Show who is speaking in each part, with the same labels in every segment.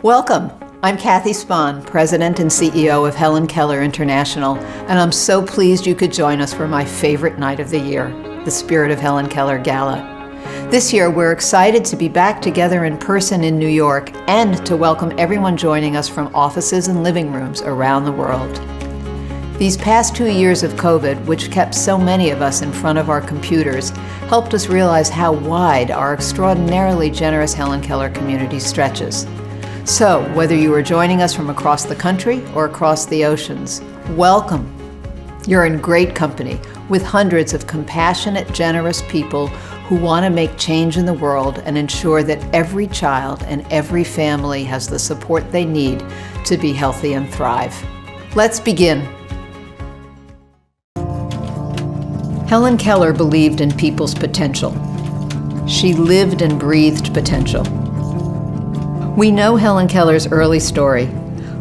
Speaker 1: Welcome. I'm Kathy Spahn, President and CEO of Helen Keller International, and I'm so pleased you could join us for my favorite night of the year, the Spirit of Helen Keller Gala. This year, we're excited to be back together in person in New York and to welcome everyone joining us from offices and living rooms around the world. These past 2 years of COVID, which kept so many of us in front of our computers, helped us realize how wide our extraordinarily generous Helen Keller community stretches. So, whether you are joining us from across the country or across the oceans, welcome. You're in great company with hundreds of compassionate, generous people who want to make change in the world and ensure that every child and every family has the support they need to be healthy and thrive. Let's begin. Helen Keller believed in people's potential. She lived and breathed potential. We know Helen Keller's early story.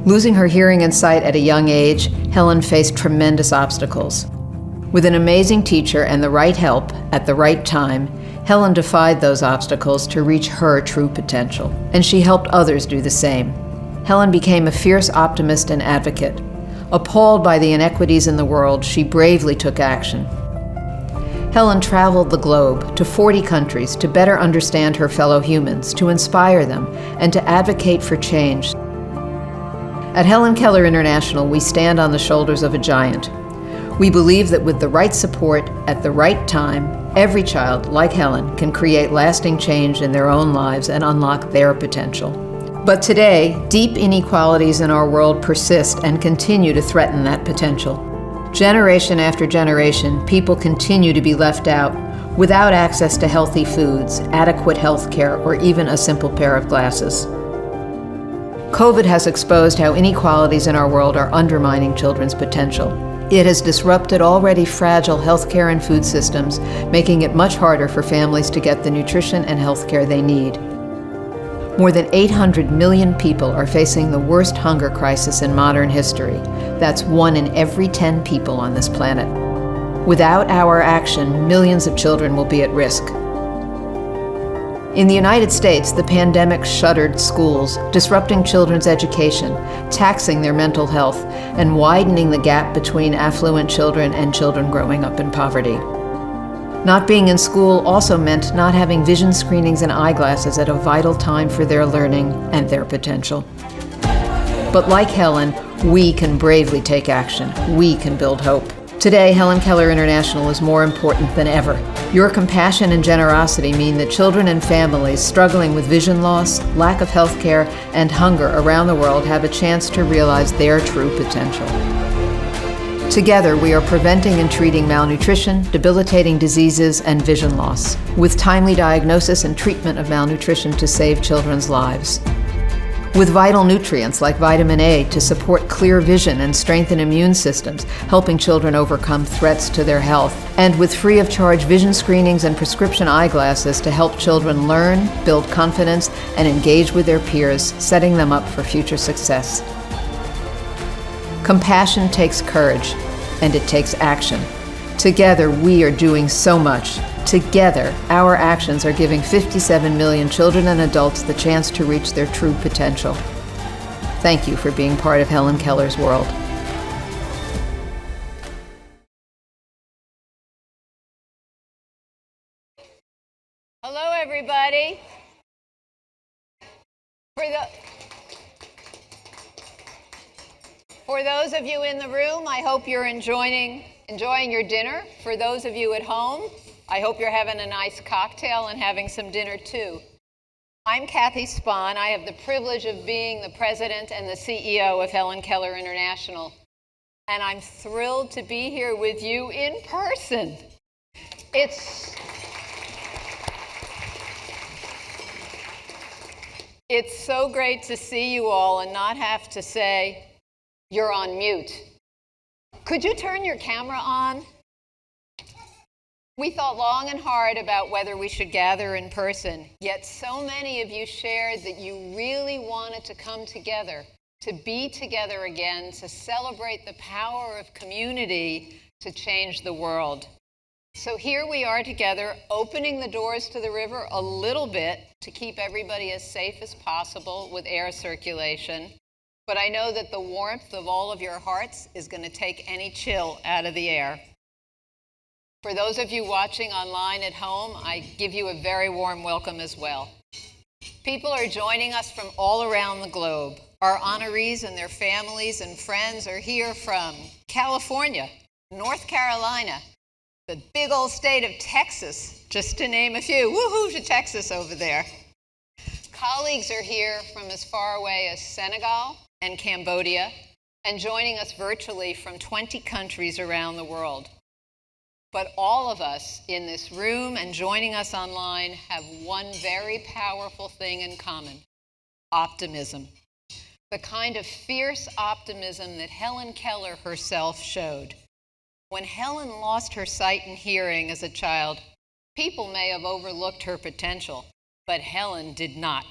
Speaker 1: Losing her hearing and sight at a young age, Helen faced tremendous obstacles. With an amazing teacher and the right help at the right time, Helen defied those obstacles to reach her true potential, and she helped others do the same. Helen became a fierce optimist and advocate. Appalled by the inequities in the world, she bravely took action. Helen traveled the globe to 40 countries to better understand her fellow humans, to inspire them, and to advocate for change. At Helen Keller International, we stand on the shoulders of a giant. We believe that with the right support at the right time, every child, like Helen, can create lasting change in their own lives and unlock their potential. But today, deep inequalities in our world persist and continue to threaten that potential. Generation after generation, people continue to be left out without access to healthy foods, adequate health care, or even a simple pair of glasses. COVID has exposed how inequalities in our world are undermining children's potential. It has disrupted already fragile healthcare and food systems, making it much harder for families to get the nutrition and healthcare they need. More than 800 million people are facing the worst hunger crisis in modern history. That's 1 in every 10 people on this planet. Without our action, millions of children will be at risk. In the United States, the pandemic shuttered schools, disrupting children's education, taxing their mental health, and widening the gap between affluent children and children growing up in poverty. Not being in school also meant not having vision screenings and eyeglasses at a vital time for their learning and their potential. But like Helen, we can bravely take action. We can build hope. Today, Helen Keller International is more important than ever. Your compassion and generosity mean that children and families struggling with vision loss, lack of health care, and hunger around the world have a chance to realize their true potential. Together, we are preventing and treating malnutrition, debilitating diseases, and vision loss, with timely diagnosis and treatment of malnutrition to save children's lives. With vital nutrients like vitamin A to support clear vision and strengthen immune systems, helping children overcome threats to their health. And with free-of-charge vision screenings and prescription eyeglasses to help children learn, build confidence, and engage with their peers, setting them up for future success. Compassion takes courage, and it takes action. Together, we are doing so much. Together, our actions are giving 57 million children and adults the chance to reach their true potential. Thank you for being part of Helen Keller's world.
Speaker 2: Hello, everybody. For those of you in the room, I hope you're enjoying your dinner. For those of you at home, I hope you're having a nice cocktail and having some dinner too. I'm Kathy Spahn. I have the privilege of being the president and the CEO of Helen Keller International. And I'm thrilled to be here with you in person. It's so great to see you all and not have to say, you're on mute. Could you turn your camera on? We thought long and hard about whether we should gather in person, yet so many of you shared that you really wanted to come together, to be together again, to celebrate the power of community to change the world. So here we are together, opening the doors to the river a little bit to keep everybody as safe as possible with air circulation. But I know that the warmth of all of your hearts is going to take any chill out of the air. For those of you watching online at home, I give you a very warm welcome as well. People are joining us from all around the globe. Our honorees and their families and friends are here from California, North Carolina, the big old state of Texas, just to name a few. Woohoo to Texas over there. Colleagues are here from as far away as Senegal and Cambodia, and joining us virtually from 20 countries around the world. But all of us in this room and joining us online have one very powerful thing in common: optimism. The kind of fierce optimism that Helen Keller herself showed. When Helen lost her sight and hearing as a child, people may have overlooked her potential, but Helen did not.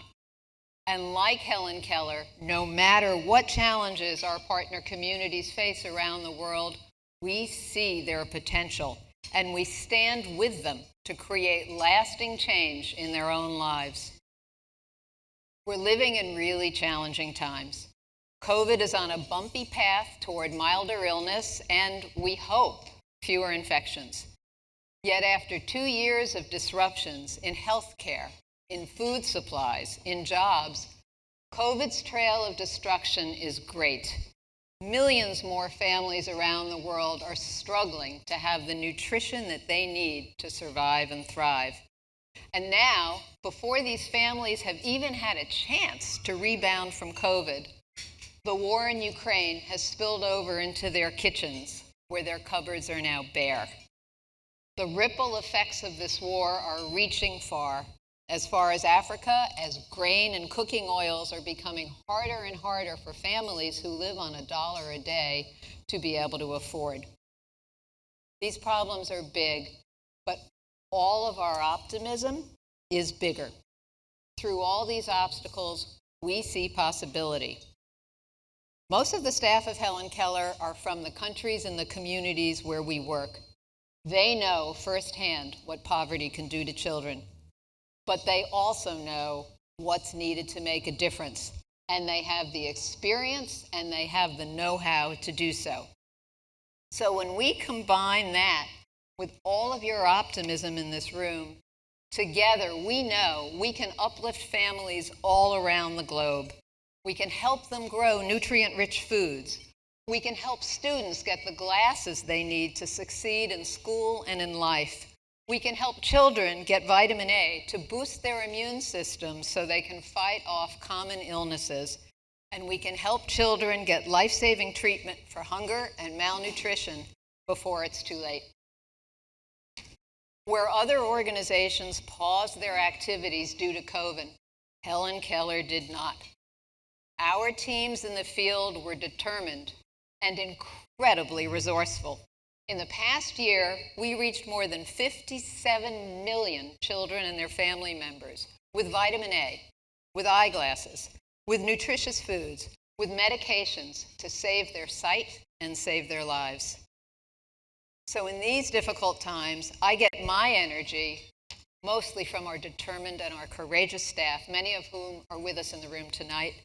Speaker 2: And like Helen Keller, no matter what challenges our partner communities face around the world, we see their potential, and we stand with them to create lasting change in their own lives. We're living in really challenging times. COVID is on a bumpy path toward milder illness and, we hope, fewer infections. Yet after 2 years of disruptions in healthcare, in food supplies, in jobs, COVID's trail of destruction is great. Millions more families around the world are struggling to have the nutrition that they need to survive and thrive. And now, before these families have even had a chance to rebound from COVID, the war in Ukraine has spilled over into their kitchens, where their cupboards are now bare. The ripple effects of this war are reaching far as Africa, as grain and cooking oils are becoming harder and harder for families who live on $1 a day to be able to afford. These problems are big, but all of our optimism is bigger. Through all these obstacles, we see possibility. Most of the staff of Helen Keller are from the countries and the communities where we work. They know firsthand what poverty can do to children, but they also know what's needed to make a difference, and they have the experience and they have the know-how to do so. So when we combine that with all of your optimism in this room, together we know we can uplift families all around the globe. We can help them grow nutrient-rich foods. We can help students get the glasses they need to succeed in school and in life. We can help children get vitamin A to boost their immune system so they can fight off common illnesses. And we can help children get life-saving treatment for hunger and malnutrition before it's too late. Where other organizations paused their activities due to COVID, Helen Keller did not. Our teams in the field were determined and incredibly resourceful. In the past year, we reached more than 57 million children and their family members with vitamin A, with eyeglasses, with nutritious foods, with medications to save their sight and save their lives. So in these difficult times, I get my energy mostly from our determined and our courageous staff, many of whom are with us in the room tonight,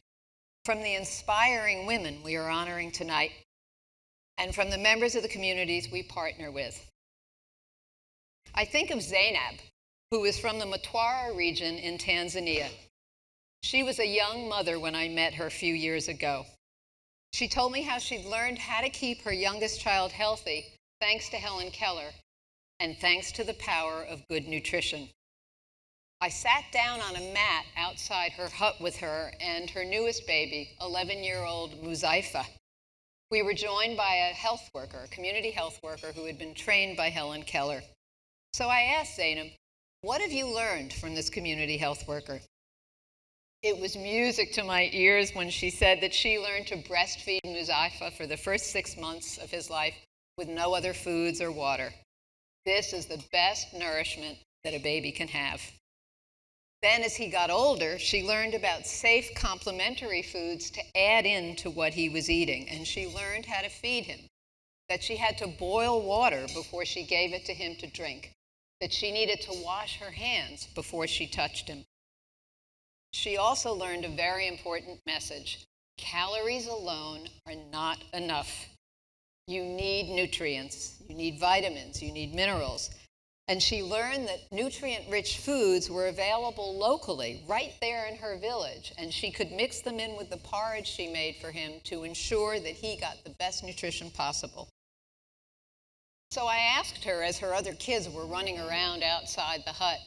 Speaker 2: from the inspiring women we are honoring tonight, and from the members of the communities we partner with. I think of Zainab, who is from the Mtwara region in Tanzania. She was a young mother when I met her a few years ago. She told me how she'd learned how to keep her youngest child healthy thanks to Helen Keller and thanks to the power of good nutrition. I sat down on a mat outside her hut with her and her newest baby, 11-year-old Muzaifa. We were joined by a health worker, a community health worker who had been trained by Helen Keller. So I asked Zainab, what have you learned from this community health worker? It was music to my ears when she said that she learned to breastfeed Muzaifa for the first 6 months of his life with no other foods or water. This is the best nourishment that a baby can have. Then as he got older, she learned about safe complementary foods to add in to what he was eating, and she learned how to feed him. that she had to boil water before she gave it to him to drink, that she needed to wash her hands before she touched him. She also learned a very important message. Calories alone are not enough. You need nutrients, you need vitamins, you need minerals. And she learned that nutrient-rich foods were available locally, right there in her village, and she could mix them in with the porridge she made for him to ensure that he got the best nutrition possible. So I asked her, as her other kids were running around outside the hut,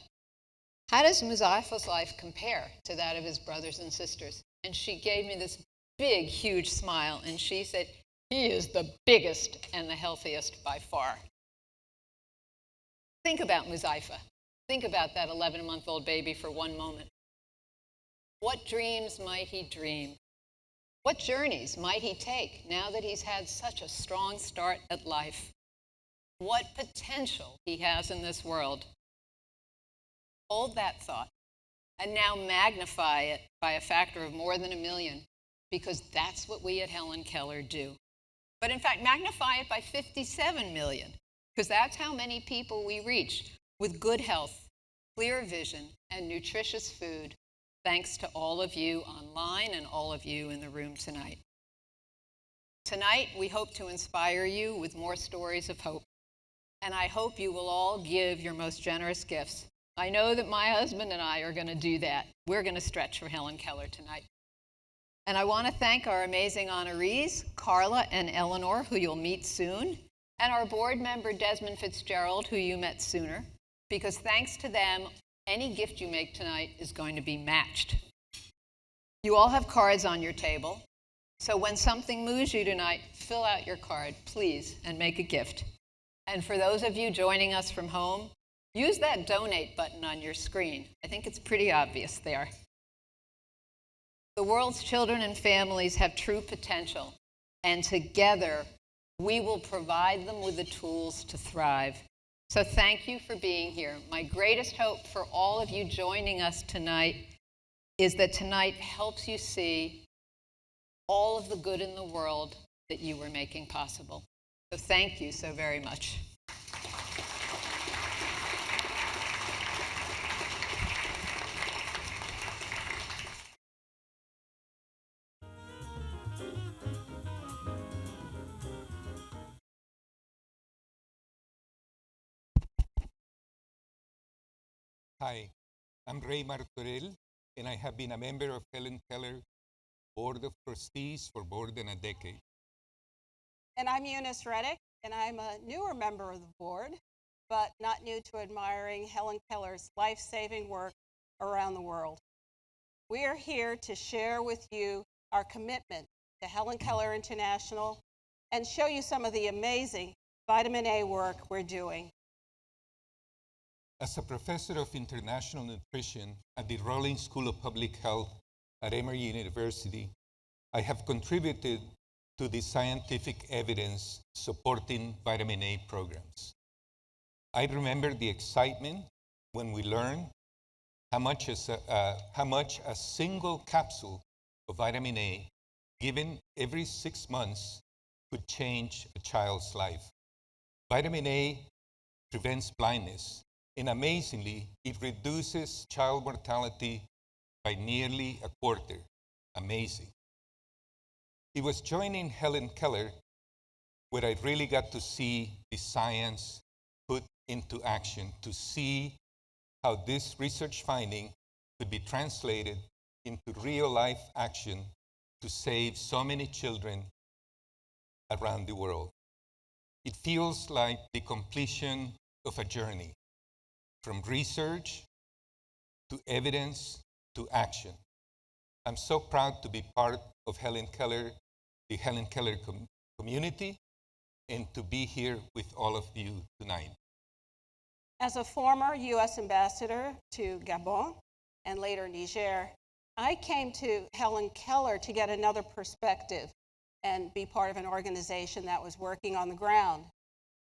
Speaker 2: how does Muzaifa's life compare to that of his brothers and sisters? And she gave me this big, huge smile, and she said, he is the biggest and the healthiest by far. Think about Muzaifa. Think about that 11-month-old baby for one moment. What dreams might he dream? What journeys might he take now that he's had such a strong start at life? What potential he has in this world. Hold that thought and now magnify it by a factor of more than 1 million, because that's what we at Helen Keller do. But in fact, magnify it by 57 million, because that's how many people we reach with good health, clear vision, and nutritious food, thanks to all of you online and all of you in the room tonight. Tonight, we hope to inspire you with more stories of hope, and I hope you will all give your most generous gifts. I know that my husband and I are going to do that. We're going to stretch for Helen Keller tonight. And I want to thank our amazing honorees, Carla and Eleanor, who you'll meet soon, and our board member, Desmond Fitzgerald, who you met sooner, because thanks to them, any gift you make tonight is going to be matched. You all have cards on your table, so when something moves you tonight, fill out your card, please, and make a gift. And for those of you joining us from home, use that donate button on your screen. I think it's pretty obvious there. The world's children and families have true potential, and together we will provide them with the tools to thrive. So thank you for being here. My greatest hope for all of you joining us tonight is that tonight helps you see all of the good in the world that you were making possible. So thank you so very much.
Speaker 3: Hi, I'm Ray Martorell, and I have been a member of Helen Keller Board of Trustees for more than a decade.
Speaker 4: And I'm Eunice Reddick, and I'm a newer member of the board, but not new to admiring Helen Keller's life-saving work around the world. We are here to share with you our commitment to Helen Keller International and show you some of the amazing vitamin A work we're doing.
Speaker 3: As a professor of international nutrition at the Rollins School of Public Health at Emory University, I have contributed to the scientific evidence supporting vitamin A programs. I remember the excitement when we learned how much a single capsule of vitamin A given every 6 months could change a child's life. Vitamin A prevents blindness, and amazingly, it reduces child mortality by nearly a quarter. Amazing. It was joining Helen Keller where I really got to see the science put into action, to see how this research finding could be translated into real-life action to save so many children around the world. It feels like the completion of a journey, from research to evidence to action. I'm so proud to be part of Helen Keller, the Helen Keller community, and to be here with all of you tonight.
Speaker 4: As a former U.S. ambassador to Gabon and later Niger, I came to Helen Keller to get another perspective and be part of an organization that was working on the ground.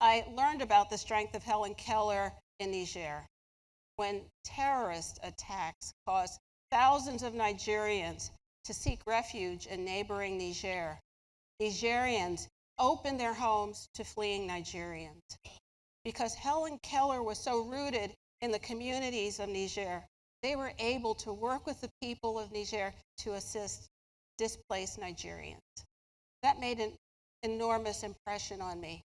Speaker 4: I learned about the strength of Helen Keller in Niger, when terrorist attacks caused thousands of Nigerians to seek refuge in neighboring Niger. Nigerians opened their homes to fleeing Nigerians. Because Helen Keller was so rooted in the communities of Niger, they were able to work with the people of Niger to assist displaced Nigerians. That made an enormous impression on me.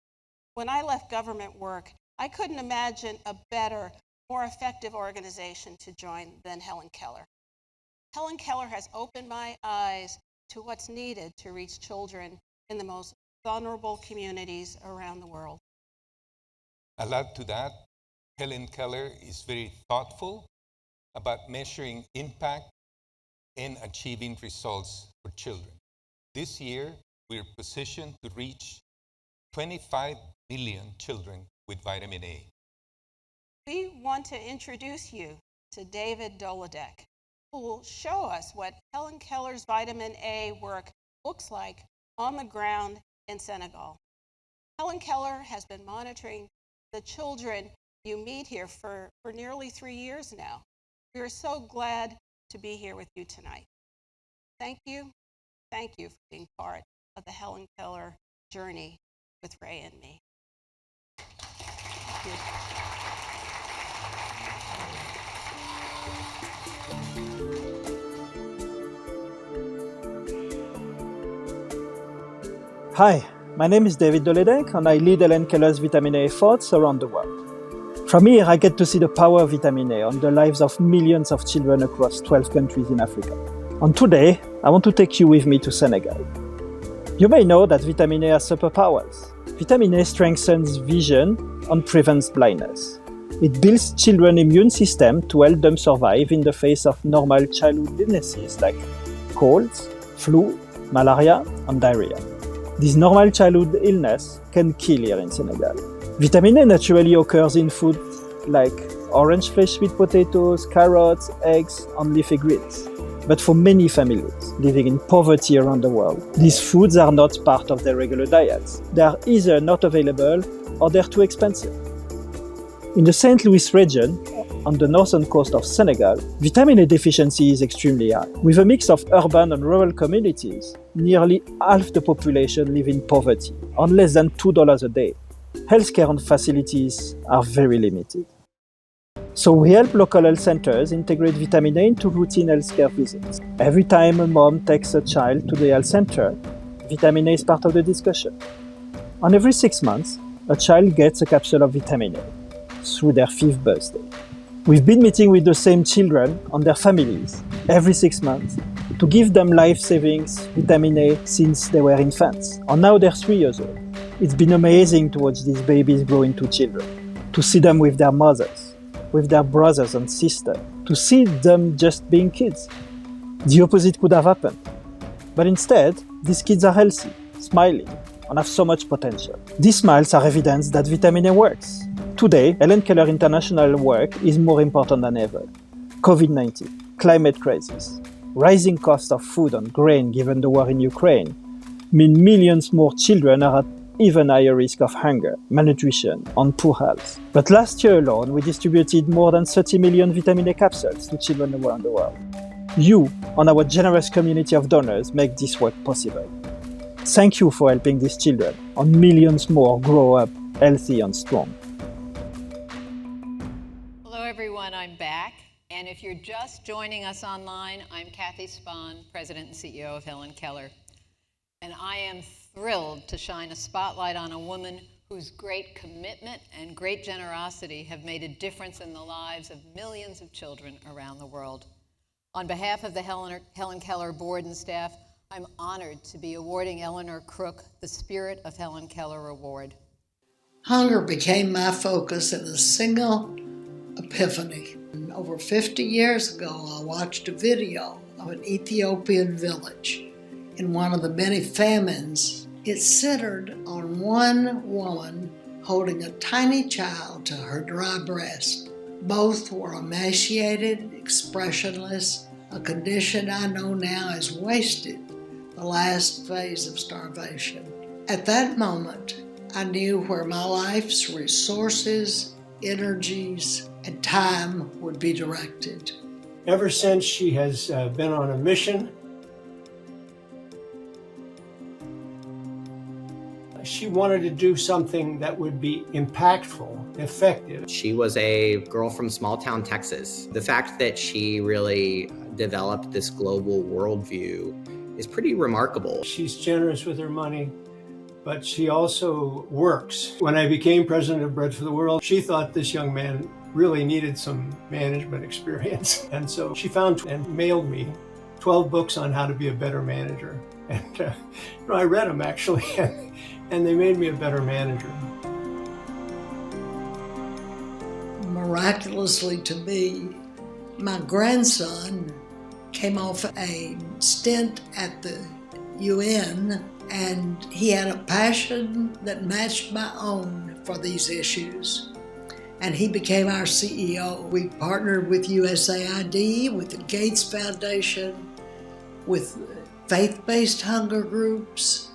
Speaker 4: When I left government work, I couldn't imagine a better, more effective organization to join than Helen Keller. Helen Keller has opened my eyes to what's needed to reach children in the most vulnerable communities around the world.
Speaker 3: I'll add to that, Helen Keller is very thoughtful about measuring impact and achieving results for children. This year, we're positioned to reach 25 million children with vitamin A.
Speaker 4: We want to introduce you to David Dolodek, who will show us what Helen Keller's vitamin A work looks like on the ground in Senegal. Helen Keller has been monitoring the children you meet here for nearly 3 years now. We are so glad to be here with you tonight. Thank you for being part of the Helen Keller journey with Ray and me. Thank you.
Speaker 5: Hi, my name is David Dolodek and I lead Helen Keller's vitamin A efforts around the world. From here, I get to see the power of vitamin A on the lives of millions of children across 12 countries in Africa. And today, I want to take you with me to Senegal. You may know that vitamin A has superpowers. Vitamin A strengthens vision and prevents blindness. It builds children's immune system to help them survive in the face of normal childhood illnesses like colds, flu, malaria, and diarrhea. This normal childhood illness can kill here in Senegal. Vitamin A naturally occurs in foods like orange flesh sweet potatoes, carrots, eggs, and leafy greens. But for many families living in poverty around the world, these foods are not part of their regular diets. They are either not available or they're too expensive. In the St. Louis region, on the northern coast of Senegal, vitamin A deficiency is extremely high. With a mix of urban and rural communities, nearly half the population live in poverty, on less than $2 a day. Healthcare and facilities are very limited. So we help local health centers integrate vitamin A into routine healthcare visits. Every time a mom takes a child to the health center, vitamin A is part of the discussion. And every 6 months, a child gets a capsule of vitamin A through their 5th birthday. We've been meeting with the same children and their families every 6 months to give them life-saving vitamin A since they were infants. And now they're 3 years old. It's been amazing to watch these babies grow into children, to see them with their mothers, with their brothers and sisters, to see them just being kids. The opposite could have happened. But instead, these kids are healthy, smiling, and have so much potential. These smiles are evidence that vitamin A works. Today, Helen Keller International work is more important than ever. COVID-19, climate crisis, rising cost of food and grain given the war in Ukraine, mean millions more children are at even higher risk of hunger, malnutrition, and poor health. But last year alone, we distributed more than 30 million vitamin A capsules to children around the world. You and our generous community of donors make this work possible. Thank you for helping these children, and millions more grow up healthy and strong.
Speaker 2: Hello, everyone. I'm back. And if you're just joining us online, I'm Kathy Spahn, President and CEO of Helen Keller. And I am thrilled to shine a spotlight on a woman whose great commitment and great generosity have made a difference in the lives of millions of children around the world. On behalf of the Helen Keller board and staff, I'm honored to be awarding Eleanor Crook the Spirit of Helen Keller Award.
Speaker 6: Hunger became my focus in a single epiphany. Over 50 years ago, I watched a video of an Ethiopian village. In one of the many famines, it centered on one woman holding a tiny child to her dry breast. Both were emaciated, expressionless, a condition I know now as wasted, the last phase of starvation. At that moment, I knew where my life's resources, energies, and time would be directed.
Speaker 7: Ever since, she has been on a mission. She wanted to do something that would be impactful, effective.
Speaker 8: She was a girl from small town Texas. The fact that she really developed this global worldview is pretty remarkable.
Speaker 7: She's generous with her money, but she also works. When I became president of Bread for the World, she thought this young man really needed some management experience. And so she found and mailed me 12 books on how to be a better manager. And I read them actually, and they made me a better manager.
Speaker 6: Miraculously to me, my grandson came off a stint at the UN, and he had a passion that matched my own for these issues. And he became our CEO. We partnered with USAID, with the Gates Foundation, with faith-based hunger groups,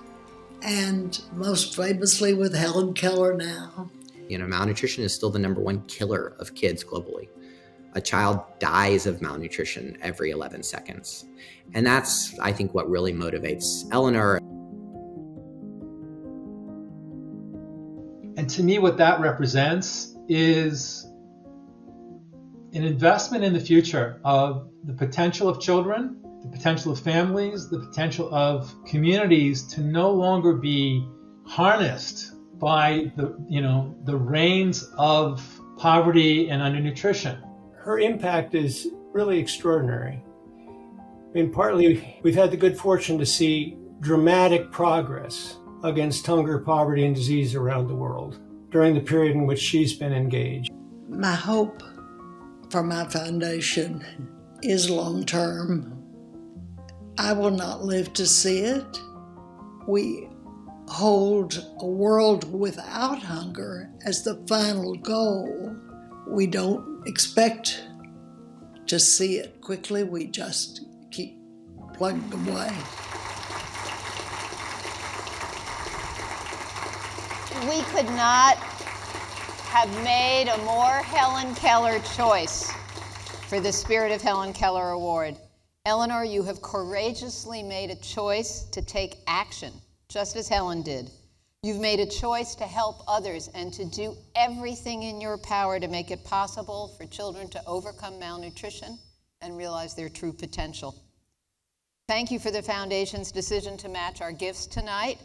Speaker 6: and most famously with Helen Keller now.
Speaker 8: Malnutrition is still the #1 killer of kids globally. A child dies of malnutrition every 11 seconds. And that's, I think, what really motivates Eleanor.
Speaker 9: And to me, what that represents is an investment in the future of the potential of children, the potential of families, the potential of communities to no longer be harnessed by the reins of poverty and undernutrition.
Speaker 7: Her impact is really extraordinary. Partly we've had the good fortune to see dramatic progress against hunger, poverty, and disease around the world during the period in which she's been engaged.
Speaker 6: My hope for my foundation is long-term. I will not live to see it. We hold a world without hunger as the final goal. We don't expect to see it quickly. We just keep plugging away.
Speaker 2: We could not have made a more Helen Keller choice for the Spirit of Helen Keller Award. Eleanor, you have courageously made a choice to take action, just as Helen did. You've made a choice to help others and to do everything in your power to make it possible for children to overcome malnutrition and realize their true potential. Thank you for the Foundation's decision to match our gifts tonight.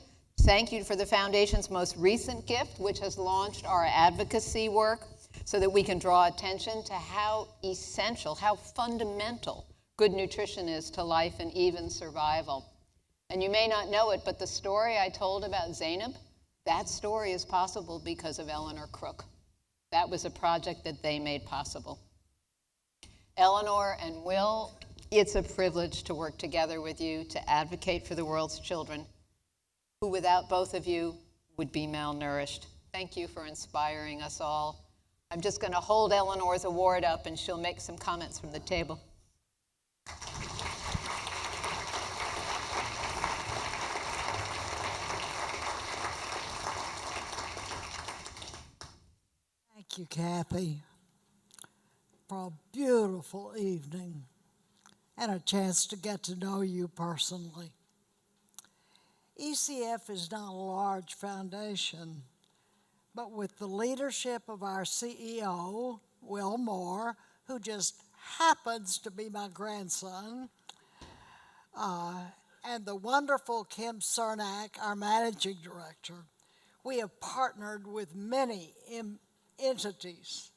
Speaker 2: Thank you for the Foundation's most recent gift, which has launched our advocacy work so that we can draw attention to how essential, how fundamental good nutrition is to life and even survival. And you may not know it, but the story I told about Zainab, that story is possible because of Eleanor Crook. That was a project that they made possible. Eleanor and Will, it's a privilege to work together with you to advocate for the world's children, who without both of you would be malnourished. Thank you for inspiring us all. I'm just going to hold Eleanor's award up and she'll make some comments from the table.
Speaker 10: Thank you, Kathy, for a beautiful evening and a chance to get to know you personally. ECF is not a large foundation, but with the leadership of our CEO, Will Moore, who just happens to be my grandson, and the wonderful Kim Cernak, our managing director, we have partnered with many entities,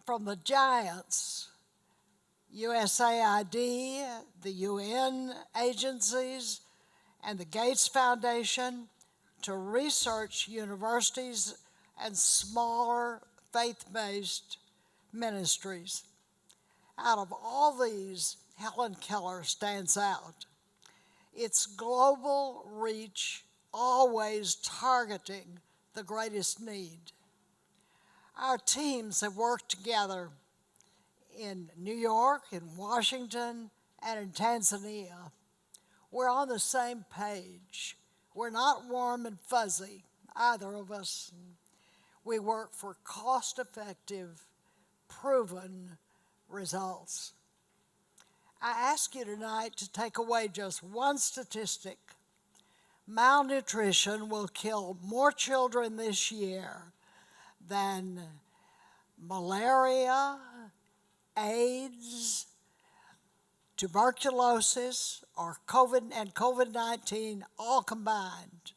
Speaker 10: from the giants, USAID, the UN agencies, and the Gates Foundation, to research universities and smaller faith-based ministries. Out of all these, Helen Keller stands out. Its global reach, always targeting the greatest need. Our teams have worked together in New York, in Washington, and in Tanzania. We're on the same page. We're not warm and fuzzy, either of us. We work for cost-effective, proven results. I ask you tonight to take away just one statistic. malnutrition will kill more children this year than malaria, AIDS, tuberculosis, or COVID-19 all combined.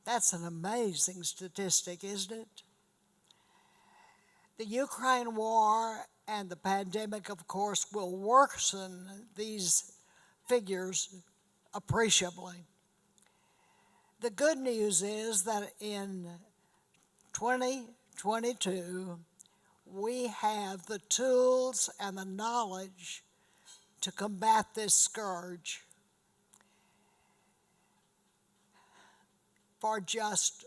Speaker 10: That's an amazing statistic, isn't it? The Ukraine war and the pandemic, of course, will worsen these figures appreciably. The good news is that in 2022, we have the tools and the knowledge to combat this scourge. For just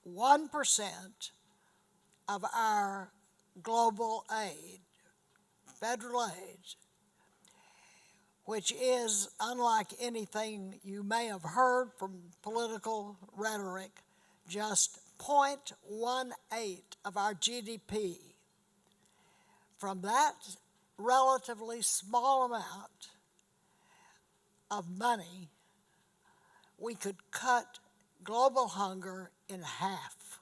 Speaker 10: 1% of our global aid, federal aid, which is unlike anything you may have heard from political rhetoric, just 0.18 of our GDP. From that relatively small amount of money, we could cut global hunger in half.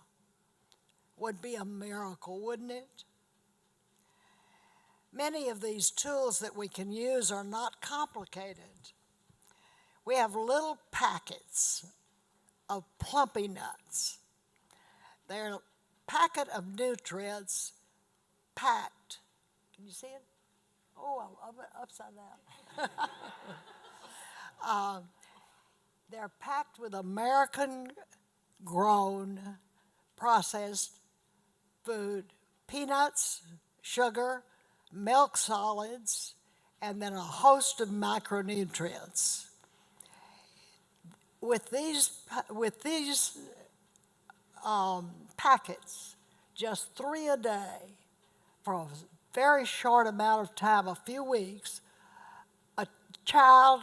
Speaker 10: Would be a miracle, wouldn't it? Many of these tools that we can use are not complicated. We have little packets of plumpy nuts. They're a packet of nutrients packed. Can you see it? Oh, I'm upside down. They're packed with American-grown processed food, peanuts, sugar, milk solids, and then a host of micronutrients. With these packets, just 3 a day, for a very short amount of time, a few weeks, a child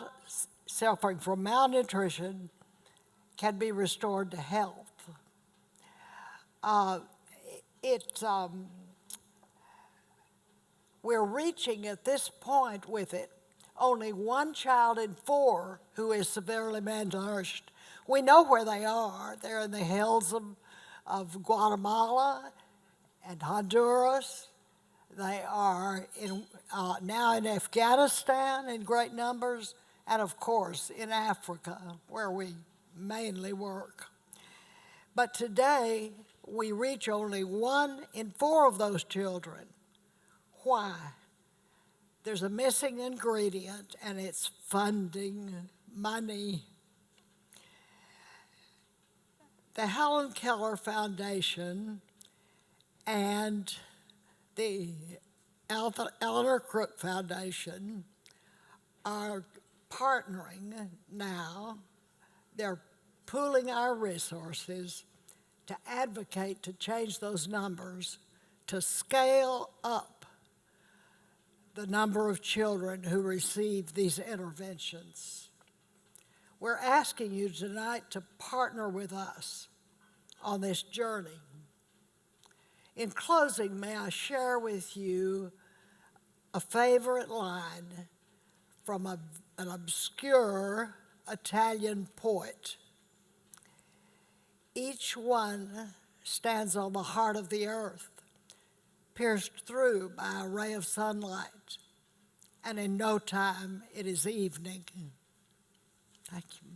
Speaker 10: suffering from malnutrition can be restored to health. We're reaching at this point with it only 1 child in 4 who is severely malnourished. We know where they are. They're in the hills of Guatemala and Honduras. They are now in Afghanistan in great numbers, and of course in Africa, where we mainly work. But today, we reach only 1 in 4 of those children. Why? There's a missing ingredient, and it's funding, money. The Helen Keller Foundation and the Eleanor Crook Foundation are partnering now. They're pooling our resources to advocate to change those numbers, to scale up the number of children who receive these interventions. We're asking you tonight to partner with us on this journey. In closing, may I share with you a favorite line from an obscure Italian poet. Each one stands on the heart of the earth, pierced through by a ray of sunlight, and in no time it is evening. Thank you.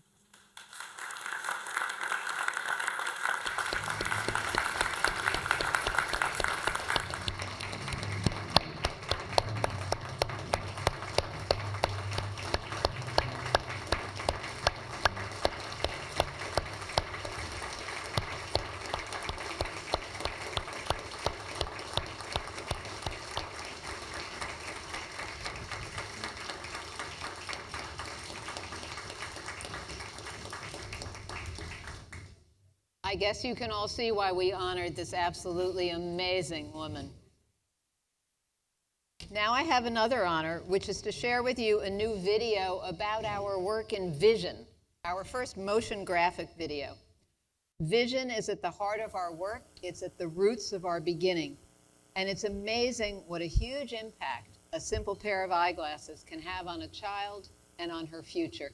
Speaker 2: I guess you can all see why we honored this absolutely amazing woman. Now I have another honor, which is to share with you a new video about our work in vision, our first motion graphic video. Vision is at the heart of our work. It's at the roots of our beginning. And it's amazing what a huge impact a simple pair of eyeglasses can have on a child and on her future.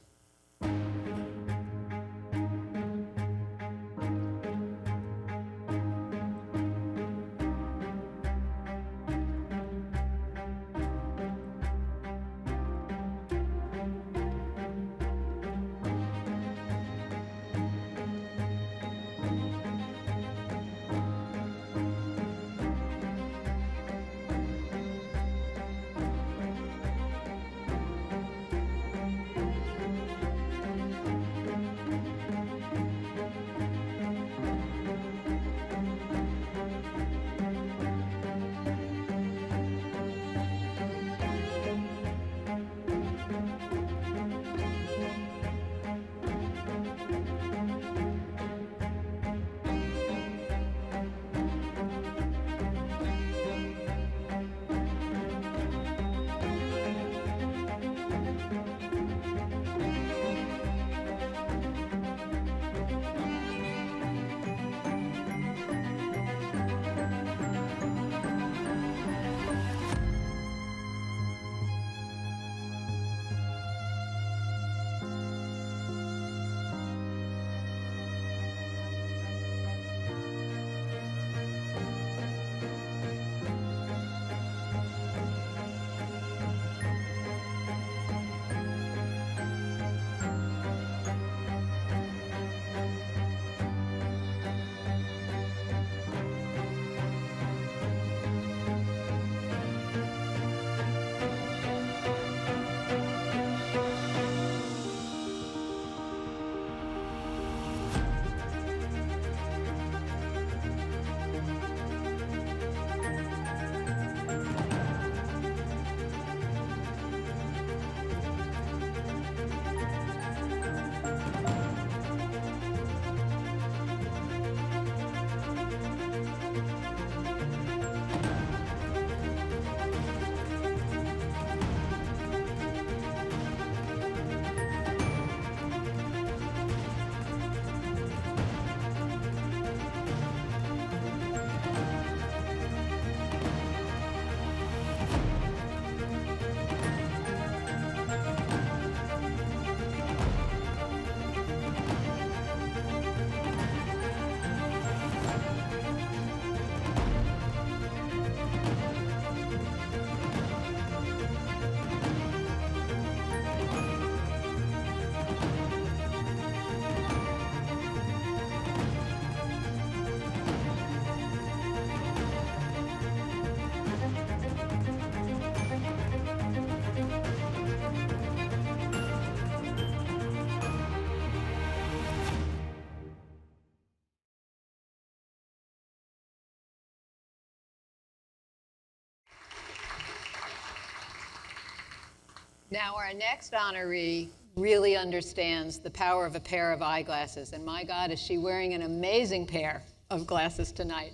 Speaker 2: Now, our next honoree really understands the power of a pair of eyeglasses. And my God, is she wearing an amazing pair of glasses tonight.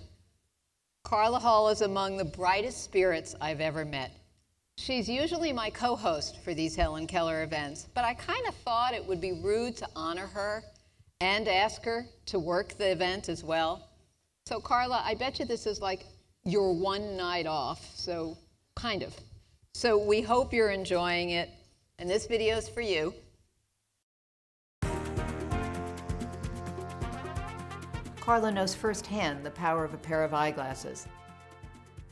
Speaker 2: Carla Hall is among the brightest spirits I've ever met. She's usually my co-host for these Helen Keller events, but I kind of thought it would be rude to honor her and ask her to work the event as well. So Carla, I bet you this is like your one night off, so kind of. So we hope you're enjoying it, and this video is for you.
Speaker 1: Carla knows firsthand the power of a pair of eyeglasses.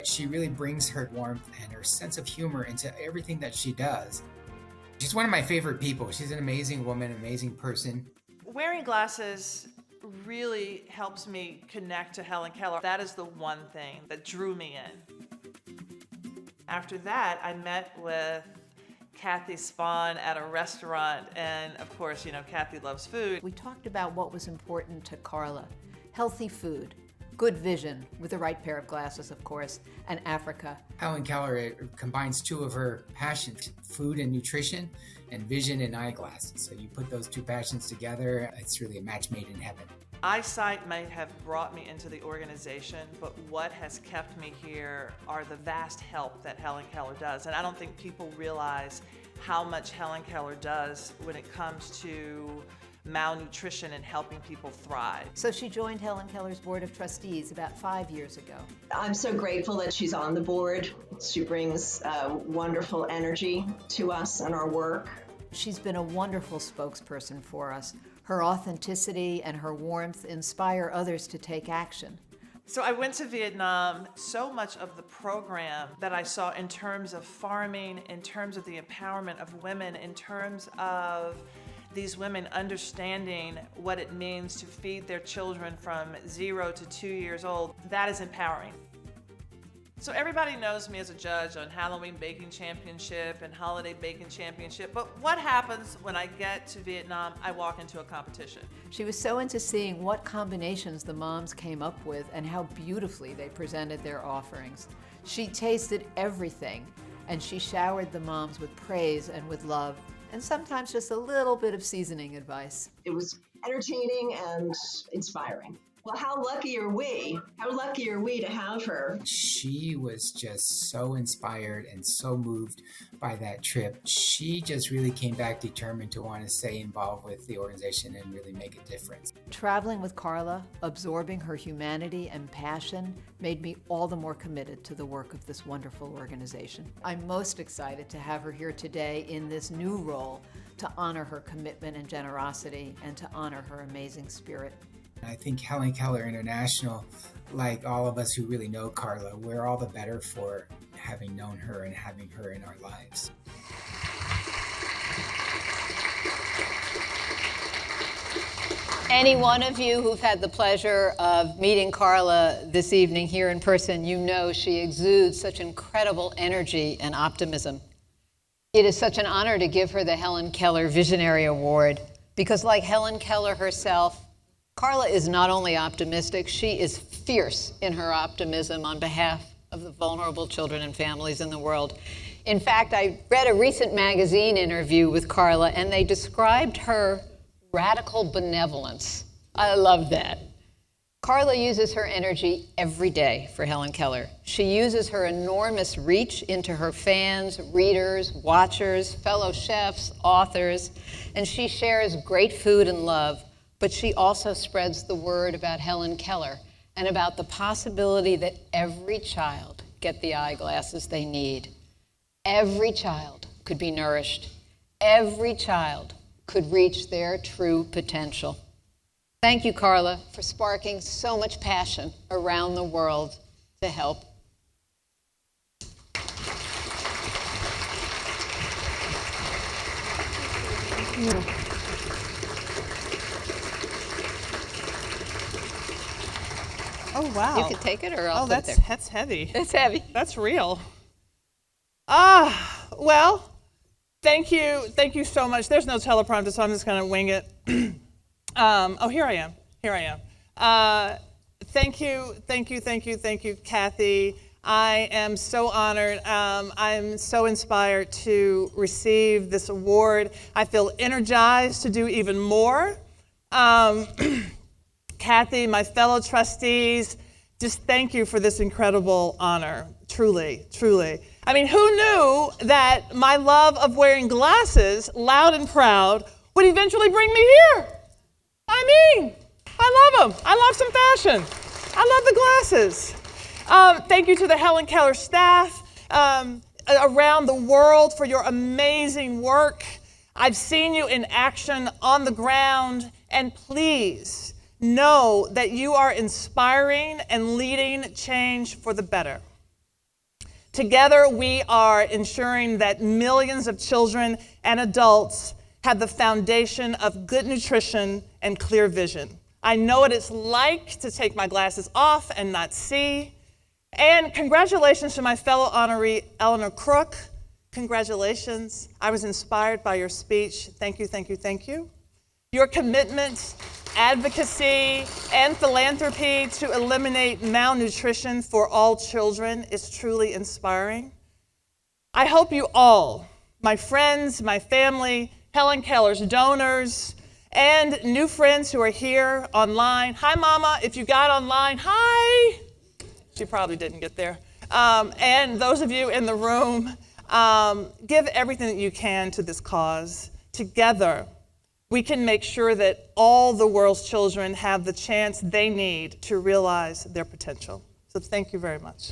Speaker 11: She really brings her warmth and her sense of humor into everything that she does. She's one of my favorite people. She's an amazing woman, amazing person.
Speaker 12: Wearing glasses really helps me connect to Helen Keller. That is the one thing that drew me in. After that, I met with Kathy Spahn at a restaurant, and of course, you know, Kathy loves food.
Speaker 1: We talked about what was important to Carla. Healthy food, good vision, with the right pair of glasses, of course, and Africa.
Speaker 11: Helen Keller combines two of her passions, food and nutrition, and vision and eyeglasses. So you put those two passions together, it's really a match made in heaven.
Speaker 12: Eyesight may have brought me into the organization, but what has kept me here are the vast help that Helen Keller does. And I don't think people realize how much Helen Keller does when it comes to malnutrition and helping people thrive.
Speaker 1: So she joined Helen Keller's Board of Trustees about 5 years ago.
Speaker 13: I'm so grateful that she's on the board. She brings wonderful energy to us and our work.
Speaker 1: She's been a wonderful spokesperson for us. Her authenticity and her warmth inspire others to take action.
Speaker 12: So I went to Vietnam. So much of the program that I saw in terms of farming, in terms of the empowerment of women, in terms of these women understanding what it means to feed their children from 0 to 2 years old, that is empowering. So everybody knows me as a judge on Halloween Baking Championship and Holiday Baking Championship, but what happens when I get to Vietnam? I walk into a competition.
Speaker 1: She was so into seeing what combinations the moms came up with and how beautifully they presented their offerings. She tasted everything, and she showered the moms with praise and with love, and sometimes just a little bit of seasoning advice.
Speaker 13: It was entertaining and inspiring. Well, how lucky are we? How lucky are we to have her?
Speaker 11: She was just so inspired and so moved by that trip. She just really came back determined to want to stay involved with the organization and really make a difference.
Speaker 1: Traveling with Carla, absorbing her humanity and passion, made me all the more committed to the work of this wonderful organization. I'm most excited to have her here today in this new role to honor her commitment and generosity and to honor her amazing spirit.
Speaker 11: I think Helen Keller International, like all of us who really know Carla, we're all the better for having known her and having her in our lives.
Speaker 2: Any one of you who've had the pleasure of meeting Carla this evening here in person, you know she exudes such incredible energy and optimism. It is such an honor to give her the Helen Keller Visionary Award because, like Helen Keller herself, Carla is not only optimistic, she is fierce in her optimism on behalf of the vulnerable children and families in the world. In fact, I read a recent magazine interview with Carla, and they described her radical benevolence. I love that. Carla uses her energy every day for Helen Keller. She uses her enormous reach into her fans, readers, watchers, fellow chefs, authors, and she shares great food and love. But she also spreads the word about Helen Keller and about the possibility that every child get the eyeglasses they need. Every child could be nourished. Every child could reach their true potential. Thank you, Carla, for sparking so much passion around the world to help.
Speaker 12: Oh, wow.
Speaker 2: You can take it or I'll put it there.
Speaker 12: That's heavy.
Speaker 2: It's heavy.
Speaker 12: That's real. Well, thank you so much. There's no teleprompter, so I'm just going to wing it. Here I am. Thank you, Kathy. I am so honored. I'm so inspired to receive this award. I feel energized to do even more. Kathy, my fellow trustees, just thank you for this incredible honor. Truly, truly. I mean, who knew that my love of wearing glasses, loud and proud, would eventually bring me here? I mean, I love them. I love some fashion. I love the glasses. Thank you to the Helen Keller staff around the world for your amazing work. I've seen you in action on the ground, and please know that you are inspiring and leading change for the better. Together, we are ensuring that millions of children and adults have the foundation of good nutrition and clear vision. I know what it's like to take my glasses off and not see. And congratulations to my fellow honoree, Eleanor Crook. Congratulations. I was inspired by your speech. Thank you, thank you, thank you. Your commitment, advocacy, and philanthropy to eliminate malnutrition for all children is truly inspiring. I hope you all, my friends, my family, Helen Keller's donors, and new friends who are here online. Hi, Mama, if you got online, hi. She probably didn't get there. And those of you in the room, give everything that you can to this cause. Together, we can make sure that all the world's children have the chance they need to realize their potential. So thank you very much.